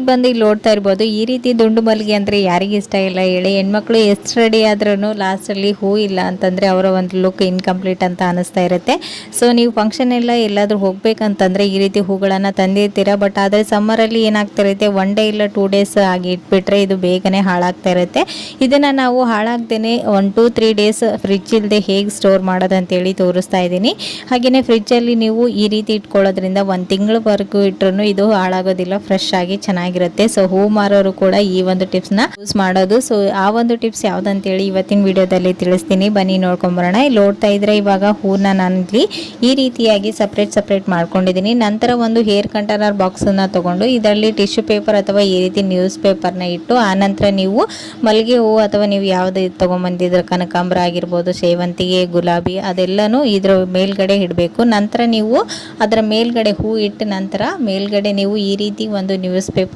ಬಂದು ಇಲ್ಲಿ ನೋಡ್ತಾ ಇರ್ಬೋದು, ಈ ರೀತಿ ದುಂಡು ಮಲ್ಲಿಗೆ ಅಂದರೆ ಯಾರಿಗೆ ಇಷ್ಟ ಇಲ್ಲ ಹೇಳಿ. ಹೆಣ್ಮಕ್ಳು ಎಷ್ಟು ರೆಡಿ ಆದ್ರೂ ಲಾಸ್ಟಲ್ಲಿ ಹೂ ಇಲ್ಲ ಅಂತಂದರೆ ಅವರ ಒಂದು ಲುಕ್ ಇನ್ಕಂಪ್ಲೀಟ್ ಅಂತ ಅನಿಸ್ತಾ ಇರುತ್ತೆ. ಸೊ ನೀವು ಫಂಕ್ಷನ್ ಎಲ್ಲ ಎಲ್ಲಾದರೂ ಹೋಗ್ಬೇಕಂತಂದರೆ ಈ ರೀತಿ ಹೂಗಳನ್ನು ತಂದಿರ್ತೀರಾ. ಬಟ್ ಆದರೆ ಸಮ್ಮರಲ್ಲಿ ಏನಾಗ್ತಾ ಇರುತ್ತೆ, 1 ಡೇ ಇಲ್ಲ 2 ಡೇಸ್ ಆಗಿ ಇಟ್ಬಿಟ್ರೆ ಇದು ಬೇಗನೆ ಹಾಳಾಗ್ತಾ ಇರುತ್ತೆ. ಇದನ್ನು ನಾವು ಹಾಳಾಗ್ದೇ 1 to 3 ಡೇಸ್ ಫ್ರಿಡ್ಜ್ ಇಲ್ಲದೆ ಹೇಗೆ ಸ್ಟೋರ್ ಮಾಡೋದಂತೇಳಿ ತೋರಿಸ್ತಾ ಇದ್ದೀನಿ. ಹಾಗೆಯೇ ಫ್ರಿಡ್ಜಲ್ಲಿ ನೀವು ಈ ರೀತಿ ಇಟ್ಕೊಳ್ಳೋದ್ರಿಂದ 1 ತಿಂಗಳವರೆಗೂ ಇಟ್ಟರು ಇದು ಹಾಳಾಗೋದಿಲ್ಲ, ಫ್ರೆಶ್ ಆಗಿ ಚೆನ್ನಾಗಿರುತ್ತೆ. ಸೊ ಹೂ ಮಾರೋರು ಕೂಡ ಈ ಒಂದು ಟಿಪ್ಸ್ನ ಯೂಸ್ ಮಾಡೋದು. ಸೊ ಆ ಒಂದು ಟಿಪ್ಸ್ ಯಾವುದಂತೇಳಿ ಇವತ್ತಿನ ವಿಡಿಯೋದಲ್ಲಿ ತಿಳಿಸ್ತೀನಿ, ಬನ್ನಿ ನೋಡ್ಕೊಂಬರೋಣ. ಇಲ್ಲಿ ನೋಡ್ತಾ ಇದ್ರೆ ಇವಾಗ ಹೂನ ನಾನು ಇಲ್ಲಿ ಈ ರೀತಿಯಾಗಿ ಸಪ್ರೇಟ್ ಮಾಡ್ಕೊಂಡಿದ್ದೀನಿ. ನಂತರ ಒಂದು ಹೇರ್ ಕಂಟೈನರ್ ಬಾಕ್ಸನ್ನು ತಗೊಂಡು ಇದರಲ್ಲಿ ಟಿಶ್ಯೂ ಪೇಪರ್ ಅಥವಾ ಈ ರೀತಿ ನ್ಯೂಸ್ ಪೇಪರ್ನ ಇಟ್ಟು ಆನಂತರ ನೀವು ಮಲ್ಲಿಗೆ ಹೂವು ಅಥವಾ ನೀವು ಯಾವ್ದು ತೊಗೊಂಬಂದಿದ್ರೆ ಕನಕಾಂಬರ ಆಗಿರ್ಬೋದು, ಸೇವಂತಿಗೆ, ಗುಲಾಬಿ ಅದೆಲ್ಲನೂ ಇದ್ರ ಮೇಲ್ಗಡೆ ಇಡಬೇಕು. ನಂತರ ನೀವು ಅದರ ಮೇಲ್ಗಡೆ ಹೂ ಇಟ್ಟು ನಂತರ ಮೇಲ್ಗಡೆ ನೀವು ಈ ರೀತಿ ಒಂದು ನ್ಯೂಸ್ ಪೇಪರ್